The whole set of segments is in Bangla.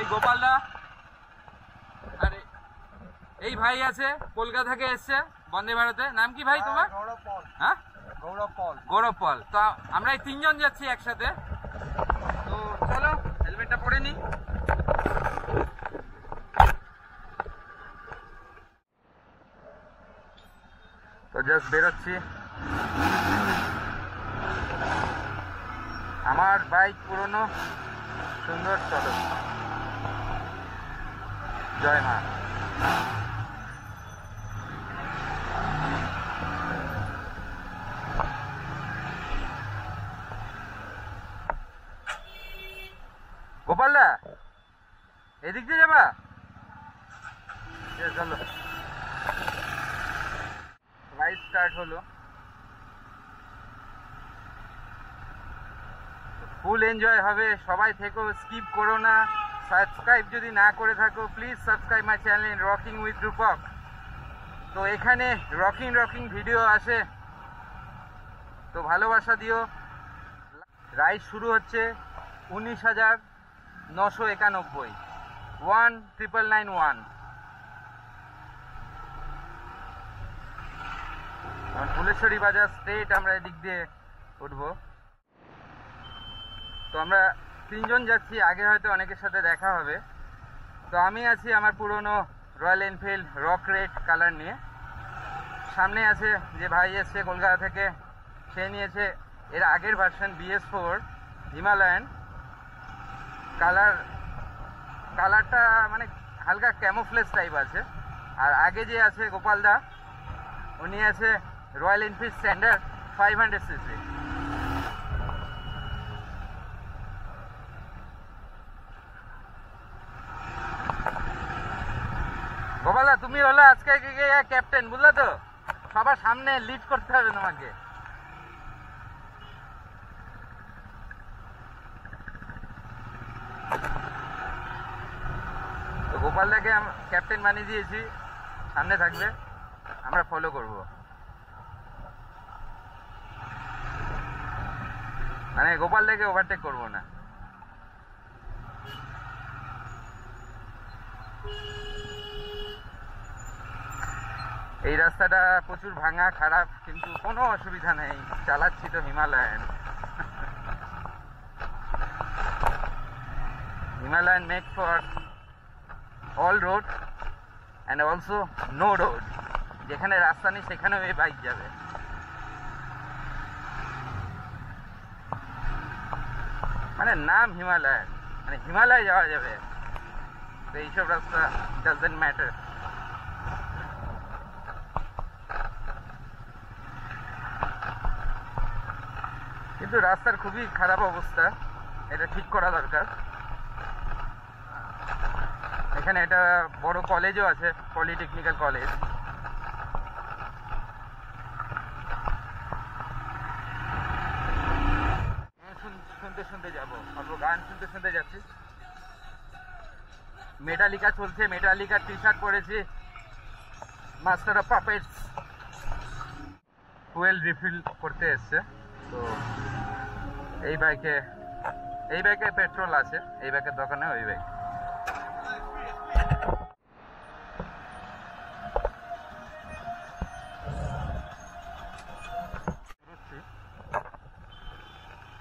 এই গোপালদা আরে এই ভাই আছে কলকাতা থেকে এসছে বন্দে ভারতে। নাম কি ভাই তোমার? হ্যাঁ, গৌরব পল। তো আমরা এই তিনজন যাচ্ছি একসাথে। তো চলো হেলমেটটা পরে নি। তো জাস্ট বেরোচ্ছি। আমার বাইক পুরনো, সুন্দর, চলো জয় মা। গোপালদা এদিক দিয়ে যাবা? চলো রাইড স্টার্ট হলো। ফুল এনজয় হবে, সবাই থেকো, স্কিপ করো না। সাবস্ক্রাইব যদি না করে থাকো please subscribe my channel rocking with Rupak. তো এখানে রকিং ভিডিও আসে, তো ভালোবাসা দিও। রাইড শুরু হচ্ছে 19,991 1991। ফুলেশ্বরী বাজার স্ট্রেট আমরা এদিক দিয়ে উঠবো। তো আমরা তিনজন যাচ্ছি, আগে হয়তো অনেকের সাথে দেখা হবে। তো আমি আছি আমার পুরনো royal Enfield rock red colour নিয়ে। সামনে আছে যে ভাই এসছে কলকাতা থেকে, সে নিয়েছে এর আগের ভার্সন BS4 হিমালয়ান। কালারটা মানে হালকা ক্যামোফ্লেজ টাইপ আছে। আর আগে যে আছে গোপালদা, উনি আছে রয়্যাল এনফিল্ড স্ট্যান্ডার্ড 500cc। গোপালদা তুমি হলো আজকে ক্যাপ্টেন, বুঝলে তো? সবার সামনে লিড করতে হবে তোমাকে। তো গোপালদাকে ক্যাপ্টেন বানিয়ে দিয়েছি, সামনে থাকবে, আমরা ফলো করব। মানে গোপালদাকে ওভারটেক করবো না। এই রাস্তাটা প্রচুর ভাঙা খারাপ, কিন্তু কোনো অসুবিধা নেই, চালাচ্ছি তো Himalayan. Himalayan make for all road and also no road. যেখানে রাস্তা নেই সেখানেও এই বাইক যাবে। মানে নাম হিমালয়ান, মানে হিমালয় যাওয়া যাবে। তো এইসব রাস্তা ডাজন্ট ম্যাটার। কিন্তু রাস্তার খুবই খারাপ অবস্থা, এটা ঠিক করা দরকার। এখানে একটা বড় কলেজও আছে, পলিটেকনিক্যাল কলেজ। শুনতে শুনতে যাবো, অল্প গান শুনতে শুনতে যাচ্ছি। মেটালিকা চলছে, মেটালিকার টি-শার্ট পরেছি, master of puppets. Fuel refill করতে এসছে। তো এই বাইকে পেট্রোল আছে, এই বাইকের দোকানে ওই বাইক।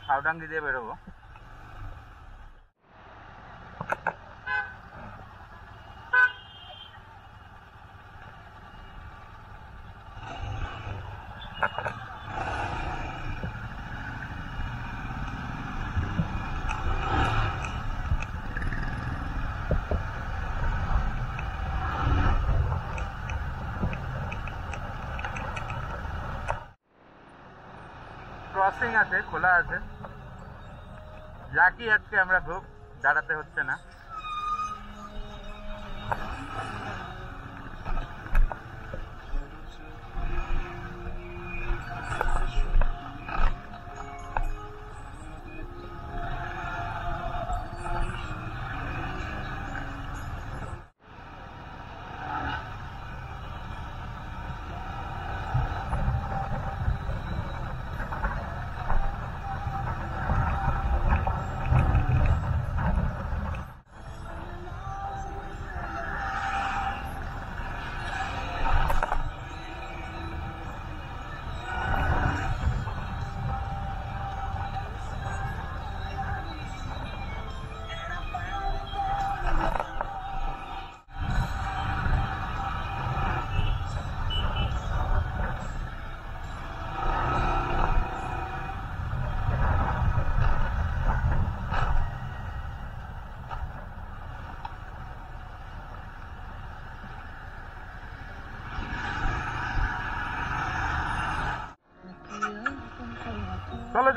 হাওড়াঙ্গি দিয়ে বেরোবো। ক্রসিং আছে, খোলা আছে, লাকি আজকে আমরা খুব দাঁড়াতে হচ্ছে না।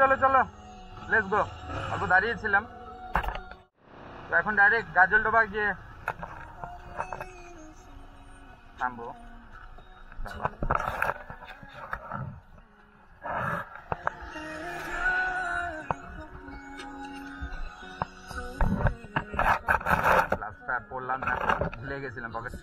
চলো চলো, লেটস গো। অল্প দাঁড়িয়েছিলাম, তো এখন ডাইরেক্ট গাজলডোবা গিয়ে থামবো। গ্লাসটা পড়লাম না, ভুলে গেছিলাম পকেট।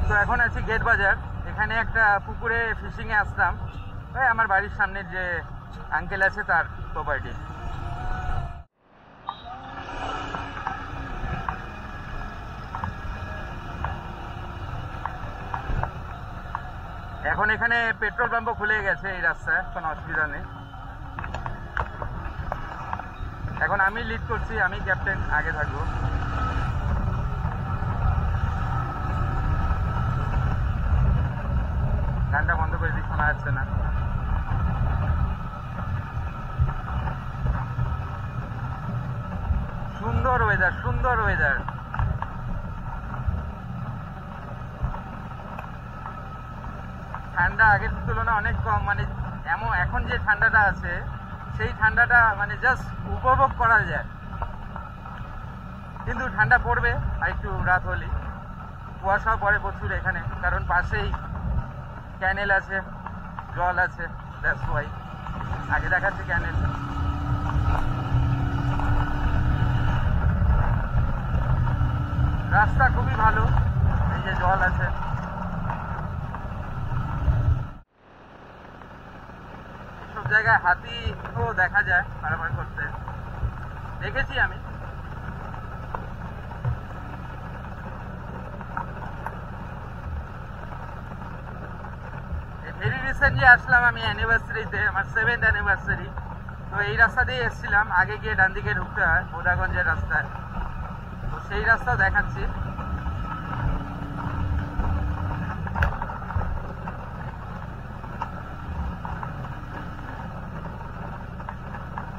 তো এখন আছি গেট বাজার। এখানে একটা পুকুরে ফিশিংয়ে আসলাম, ওই আমার বাড়ির সামনের যে আঙ্কেল আছে তার প্রপার্টি। এখন এখানে পেট্রোল পাম্পও খুলে গেছে এই রাস্তায়, কোনো অসুবিধা নেই। এখন আমি লিড করছি, আমি ক্যাপ্টেন, আগে থাকবো। গানটা বন্ধ করে দিই, শোনা যাচ্ছে না। সুন্দর ওয়েদার, সুন্দর ওয়েদার। ঠান্ডা আগের তুলনায় অনেক কম, মানে এখন যে ঠান্ডাটা আছে সেই ঠান্ডাটা মানে জাস্ট উপভোগ করা যায়। কিন্তু ঠান্ডা পড়বে আর একটু রাত হলেই, কুয়াশাও পড়ে প্রচুর এখানে, কারণ পাশেই ক্যানেল আছে, জল আছে, দ্যাটস ওয়াই। আগে দেখাচ্ছে ক্যানেল। রাস্তা খুবই ভালো, এই যে জল আছে। সব জায়গায় হাতিও দেখা যায় পারাপার করতে, দেখেছি আমি। ভেরি রিসেন্টলি আসলাম আমি অ্যানিভার্সারিতে, আমার 7th অ্যানিভার্সারি। তো এই রাস্তা দিয়ে এসেছিলাম, আগে গিয়ে ডান দিকে ঢুকতে হয় বোদাগঞ্জের রাস্তায়, তো সেই রাস্তাও দেখাচ্ছি।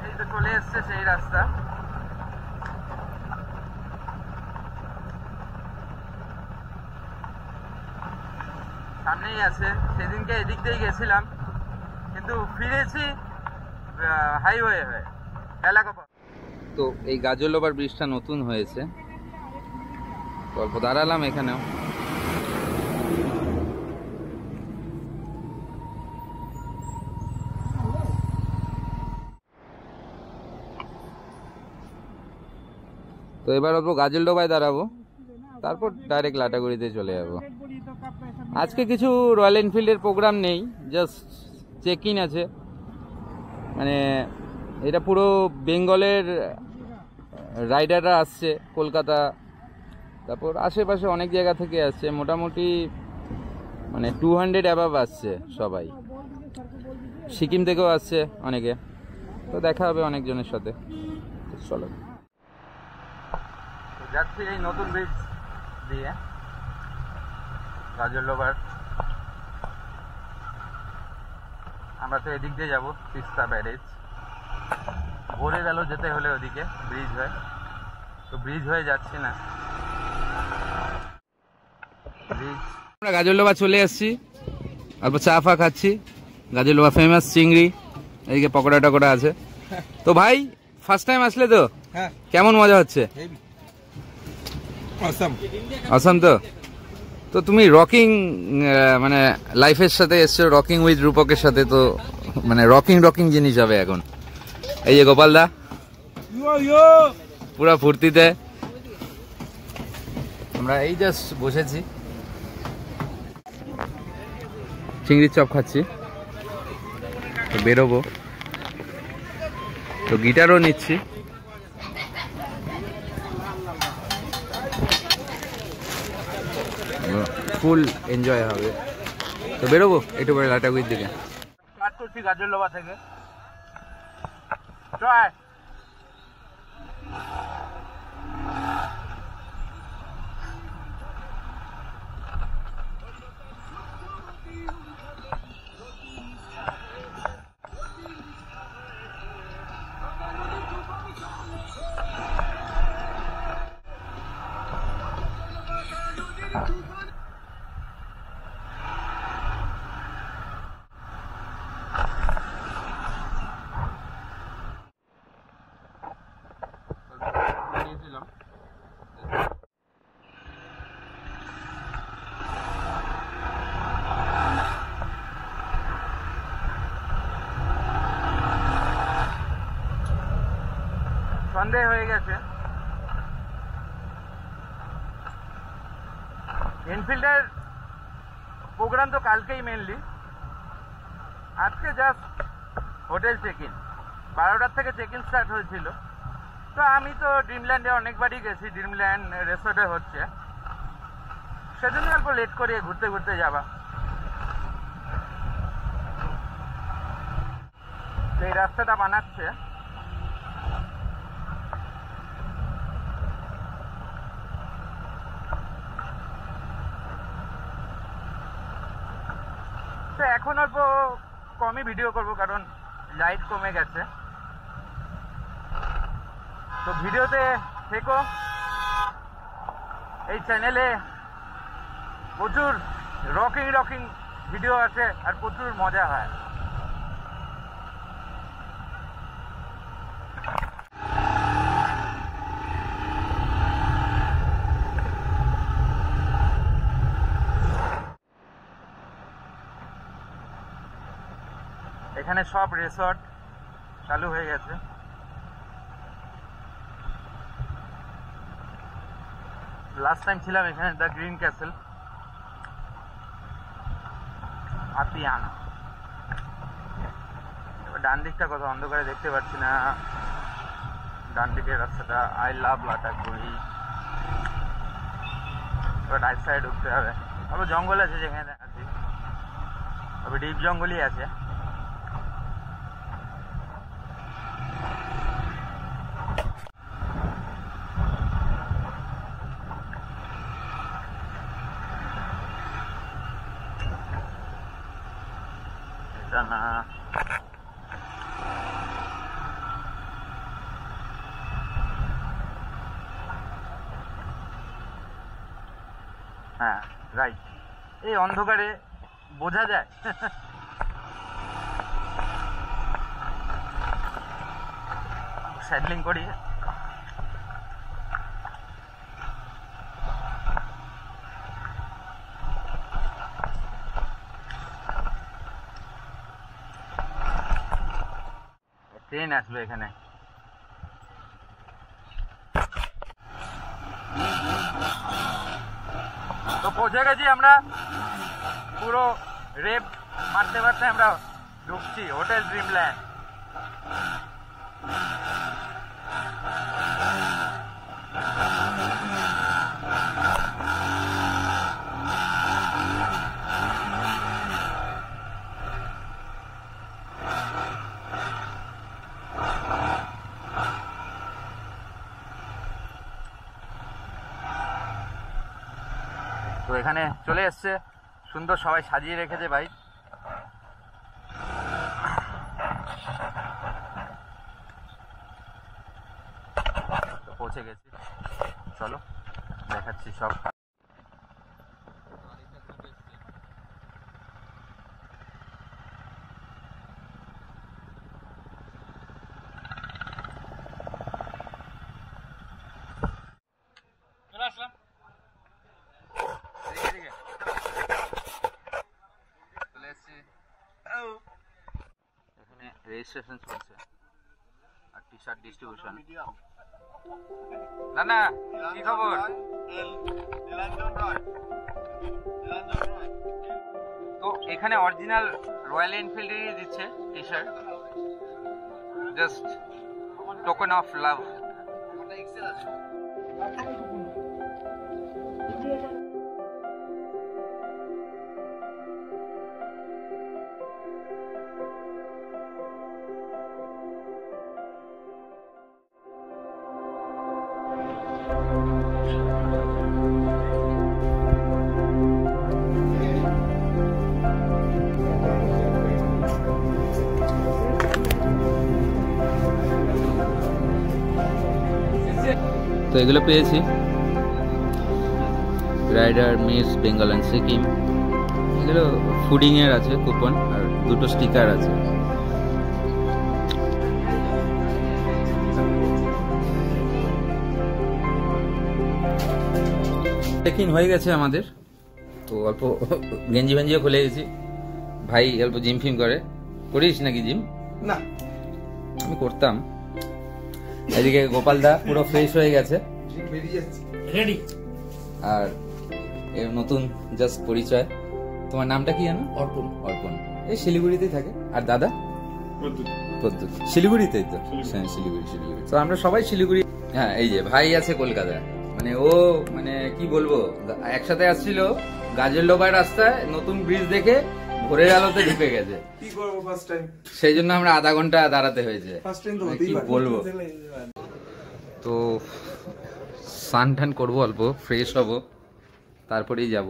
এই তো চলে এসছে সেই রাস্তা। সামনেই আছে। সেদিনকে এদিক দিয়েই গেছিলাম, কিন্তু ফিরেছি হাইওয়ে হয়ে এলাকা। তো এই গাজলডোবার ব্রিজটা নতুন হয়েছে, অল্প দাঁড়ালাম এখানেও। তো এবার অল্প গাজলডোবায় দাঁড়াবো, তারপর ডাইরেক্ট লাটাগুড়িতে চলে যাবো। আজকে কিছু রয়্যাল এনফিল্ডের প্রোগ্রাম নেই, জাস্ট চেক ইন আছে। মানে এটা পুরো বেঙ্গলের রাইডাররা আসছে, কলকাতা, তারপর আশেপাশে অনেক জায়গা থেকে আসছে, মোটামুটি মানে 200 অ্যাবাভ আসছে সবাই। সিকিম থেকেও আসছে অনেকে, তো দেখা হবে অনেকজনের সাথে। চলো যাচ্ছি এই নতুন ব্রিজ দিয়ে গাজলডোবার। আমরা তো এদিক দিয়ে যাবো, তিস্তা ব্যারেজ। ভোরে গেল যেতে হলে ওদিকে ব্রিজ হয়ে, তো ব্রিজ হয়ে যাচ্ছি না। আমরা গাজলডোবা চলে আসছি, অল্প চা ফা খাচ্ছি। গাজলডোবা ফেমাস চিংড়ি, এদিকে পকোড়া টকোড়া আছে। তো ভাই ফার্স্ট টাইম আসলে তো, কেমন মজা হচ্ছে? অসাম। তো তুমি রকিং মানে লাইফের সাথে এসছো, রকিং উইথ রূপকের সাথে, তো মানে রকিং জিনিস হবে এখন। এই যে গোপাল দা পুরা ফুর্তিতে, আমরা এই জাস্ট বসেছি, চিংড়ির চপ খাচ্ছি। তো বেরোবো, তো গিটারও নিচ্ছি। ফুল এনজয় হবে। তো বেরোবো একটু পরে লাটাগুড়ির দিকে। স্টার্ট করছি গাজলডোবা থেকে। ট্রাই সন্দেহ হয়ে গেছে। এনফিল্ডের প্রোগ্রাম তো কালকেই মেনলি, আজকে জাস্ট হোটেল চেক ইন, 12টার থেকে চেক ইন স্টার্ট হয়েছিল। তো আমি তো ড্রিমল্যান্ডে অনেকবারই গেছি, ড্রিমল্যান্ড রিসোর্টে হচ্ছে, সেজন্য অল্প লেট করে ঘুরতে ঘুরতে যাবা। এই রাস্তাটা বানাচ্ছে, তো এখন অল্প কমই ভিডিও করব কারণ লাইট কমে গেছে। তো ভিডিওতে থেকো, এই চ্যানেলে প্রচুর রকিং ভিডিও আছে আর প্রচুর মজা হয়। এখানে সব রিসর্ট চালু হয়ে গেছে। লাস্ট টাইম ছিলাম এখানে দ্য গ্রিন ক্যাসেল আতিয়ানা। এবার ডান দিকটা কত অন্ধকারে দেখতে পাচ্ছি না, ডান দিকের রাস্তাটা আই লাভ লাটাগুড়ি। এবার রাইট সাইড ঢুকতে হবে, আবার জঙ্গল আছে যেখানে আছি, তবে ডিপ জঙ্গলই আছে। না হ্যাঁ রাইট, এই অন্ধকারে বোঝা যায়। স্যাডলিং করি, ট্রেন আসবে এখানে। তো পৌঁছে গেছি আমরা, পুরো রেপ মারতে মারতে আমরা ঢুকছি হোটেল ড্রিমল্যান্ড। তো এখানে চলে এসছে, সুন্দর সবাই সাজিয়ে রেখেছে ভাই। তো পৌঁছে গেছি, চলো দেখাচ্ছি সব। চলে আসলাম, চলে এসছি। এখানে রেজিস্ট্রেশন চলছে আর টি শার্ট ডিস্ট্রিবিউশন। না না, কি খবর? তো এখানে অরিজিনাল রয়্যাল এনফিল্ডেরই দিচ্ছে T shirt, just token of love. তো এগুলো পেয়েছি, rider miss Bengal and Sikkim, এগুলো ফুডিংয়ের আছে কুপন, আর দুটো স্টিকার আছে। চেক ইন হয়ে গেছে আমাদের, তো অল্প গেঞ্জি ভেঞ্জিও খুলে গেছি। ভাই অল্প জিম ফিম করিস নাকি জিম? না, আমি করতাম, এদিকে গোপালদা পুরো ফ্রেশ হয়ে গেছে রেডি। আর এর নতুন জাস্ট পরিচয়। তোমার নামটা কি জানো? অর্পণ। অর্পণ। এই শিলিগুড়িতেই থাকে। আর দাদা? প্রদ্যুৎ। শিলিগুড়িতেই তো? হ্যাঁ, শিলিগুড়ি। তো আমরা সবাই শিলিগুড়ি। হ্যাঁ, এই যে ভাই আছে কলকাতায়। মানে ও মানে কি বলবো, একসাথে আসছিল গাজল ডোবার রাস্তায়, নতুন ব্রিজ দেখে ভোরের আলোতে ঢুকে গেছে। কি করব ফার্স্ট টাইম, সেই জন্য আমরা আধা ঘন্টা দাঁড়াতে হয়েছে। ফার্স্ট টাইম তো কি বলবো। তো স্নান টান করবো, অল্প ফ্রেশ হব, তারপরেই যাব।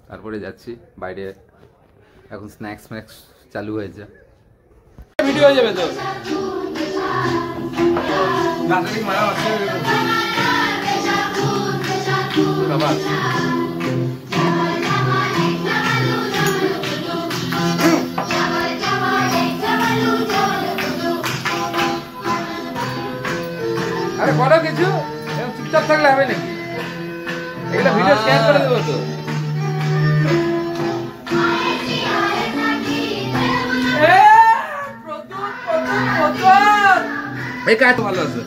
তারপরে যাচ্ছি বাইরে। এখন স্ন্যাক্স চালু হয়েছে। ভিডিও হয়ে যাবে তো। আরে বলো কিছু, চুপচাপ থাকলে হবে নাকি? এগুলো ভিডিও শেয়ার করে দেবো তো। এই কাজ ভালো আছে।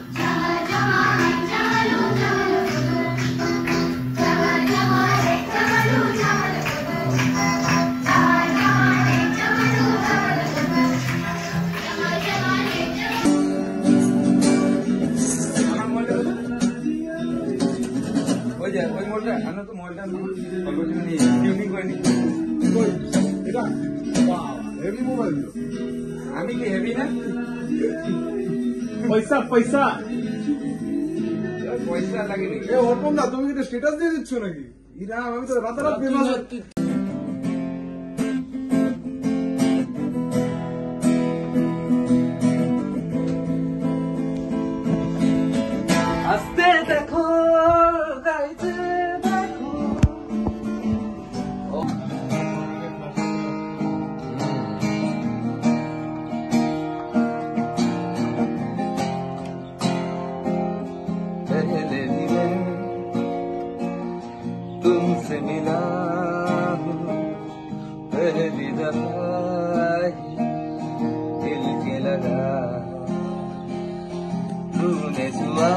ওই মোলটা আনো তো, মোলটা আমি কি হেভি না? পয়সা পয়সা পয়সা লাগেনি। অর্পণ দা, তুমি কি স্ট্যাটাস দিয়ে দিচ্ছ নাকি? ইরা আমি তো রাতারাত ফেমাস। আস্তে দেখো, গাইতে দেখো। पहले मिले तुमसे मिला हूँ, पहली दफा दिल के लगा, तूने छुआ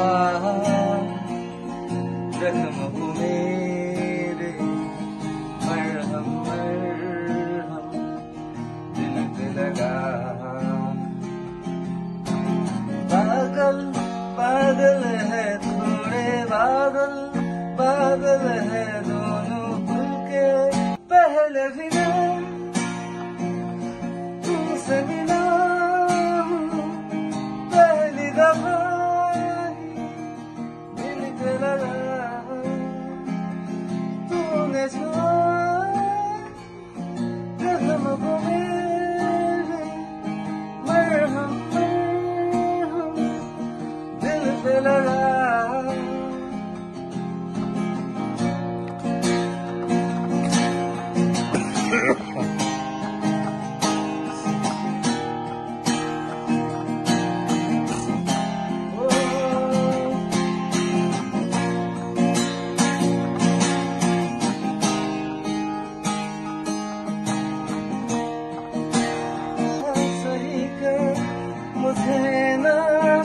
जख्म हो मेरे, मरहम मरहम दिल पे लगा। पागल पागल है थोड़े, बादल बादल है दोनों खुल के, पहले भी मैं तुमसे मिला हूँ, पहली दफा दिल पे लगा, तूने छुआ जख्म को मेरे, मरहम मरहम दिल पे लगा। सही कर मुझे ना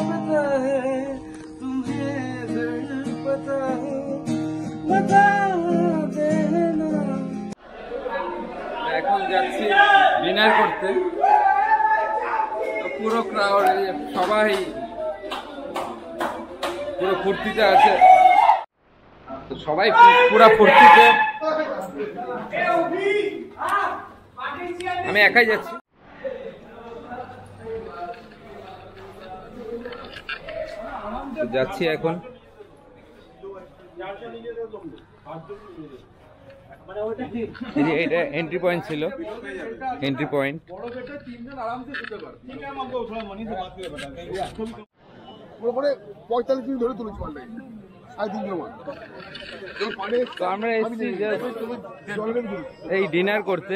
पता है, तुम्हें दर्द पता हो, बता देना। এখন যাচ্ছি ডিনার করতে। তো পুরো ক্রাউড, সবাই পুরো ফুর্তিতে আছে। তো সবাই পুরো ফুর্তিতে, আমি একাই যাচ্ছি। যাচ্ছি এখন। এটা এন্ট্রি পয়েন্ট ছিল, এন্ট্রি পয়েন্ট। পুরো 45 মিনিট ধরে তুলেছি পারলে 3.5 কিলোমিটার। তো আমরা এসেছি এই ডিনার করতে,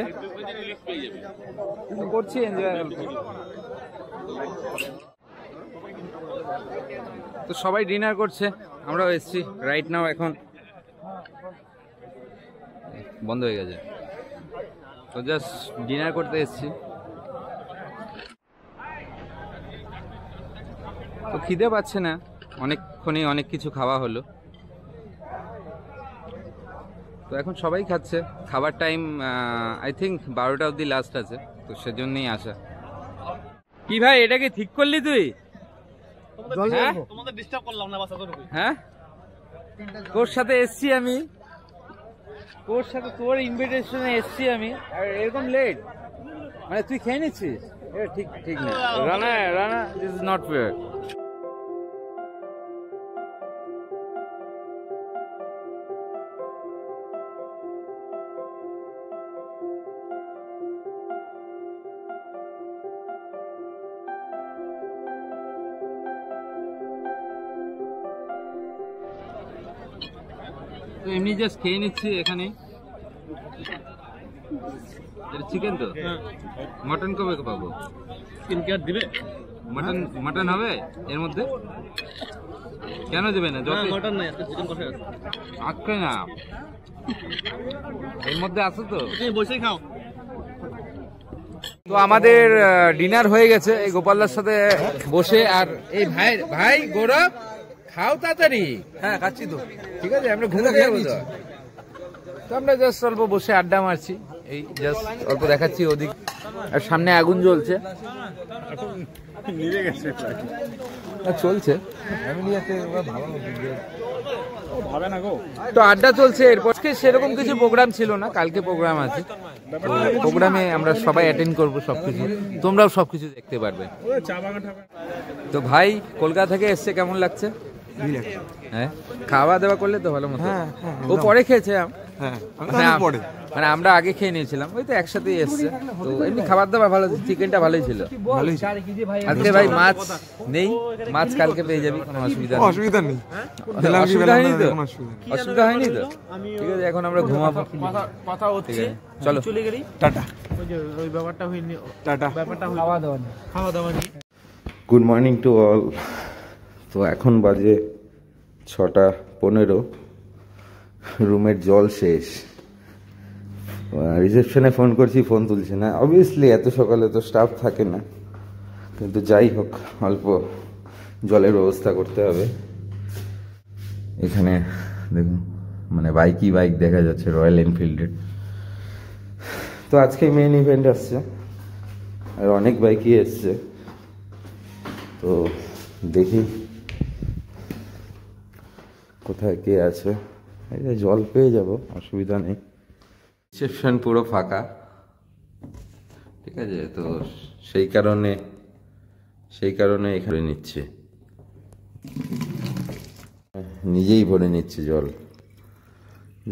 করছি এনজয়। তো সবাই ডিনার করছে, আমরাও এসেছি রাইট নাও। এখন বন্ধ হয়ে গেছে, তো জাস্ট ডিনার করতে এসেছি। তো খিদে পাচ্ছে না, অনেকক্ষণই অনেক কিছু খাওয়া হলো, তো এখন সবাই খাচ্ছে। খাবার টাইম আই থিঙ্ক 12টা অবধি লাস্ট আছে, তো সেজন্যই আসা। কি ভাই, এটা কি ঠিক করলি তুই? হ্যাঁ তোমাদের ডিস্টার্ব করলাম না, বাস এতটুকুই। হ্যাঁ, তোর সাথে এসছি আমি, তোর সাথে তোর ইনভিটেশনে এসছি আমি, আর এরকম লেট, মানে তুই খেয়ে নিচ্ছিস? ঠিক ঠিক না, Rana Rana, this is not fair. তো এমনি জাস্ট খেয়ে নিচ্ছি এখানে। এটা চিকেন তো? মটন কবে পাবো? স্কিন কেয়ার দিবে? মটন মটন হবে এর মধ্যে? কেন দেবে না? না, মটন নাই, আজকে চিকেন কষা আছে। আজকে না, এর মধ্যে আছে তো। তুমি বসেই খাও। তো আমাদের ডিনার হয়ে গেছে এই গোপালদার সাথে বসে। আর এই ভাই ভাই গৌরব, খাও তাড়াতাড়ি। হ্যাঁ খাচ্ছি তো। ঠিক আছে, আমরা ঘুরে যাবো তো। তো আমরা জাস্ট অল্প বসে আড্ডা মারছি, এই জাস্ট অল্প দেখাচ্ছি ওদিক, আর সামনে আগুন জ্বলছে, চলছে। তো আড্ডা চলছে। এরপর সেরকম কিছু প্রোগ্রাম ছিল না, কালকে প্রোগ্রাম আছে, প্রোগ্রামে আমরা সবাই অ্যাটেন্ড করবো, সবকিছু তোমরাও সবকিছু দেখতে পারবে। তো ভাই কলকাতা থেকে এসছে, কেমন লাগছে? হ্যাঁ, খাওয়া দাওয়া করলে তো ভালো মতো। ও পরে খেয়েছে, মানে আমরা আগে খেয়ে নিয়েছিলাম, ওই তো একসাথেই এসছে। তো এমনি খাবার দাবার ভালো, চিকেনটা ভালোই ছিল। আজকে ভাই মাছ নেই, মাছ কালকে পেয়ে যাবি, কোনো অসুবিধা নেই। অসুবিধা হয়নি তো? অসুবিধা হয়নি তো? ঠিক আছে, এখন আমরা ঘুমাবো। কথা হচ্ছে, চলো চলে গেলি টাটা। ওই ব্যাপারটা হয়নি, টাটা ব্যাপারটা খাওয়া দাওয়া নিয়ে। Good morning to all. তো এখন বাজে 6:15, রুমের জল শেষ। রিসেপশনে ফোন করছি, ফোন তুলছে না। অবভিয়াসলি এত সকালে তো স্টাফ থাকে না, কিন্তু যাই হোক অল্প জলের ব্যবস্থা করতে হবে। এখানে দেখুন, মানে বাইকই বাইক দেখা যাচ্ছে, রয়্যাল এনফিল্ডের। তো আজকে মেইন ইভেন্ট আসছে, আর অনেক বাইকই এসছে। তো দেখি কোথায় কে আছে। এই যে জল পেয়ে যাব, অসুবিধা নেই। রিসেপশন পুরো ফাঁকা, ঠিক আছে। তো সেই কারণে এখানে নিচ্ছে, নিজেই ভরে নিচ্ছে জল।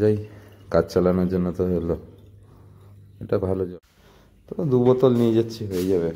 যাই, কাজ চালানোর জন্য তো হলো, এটা ভালো জল। তো 2 বোতল নিয়ে যাচ্ছি, হয়ে যাবে।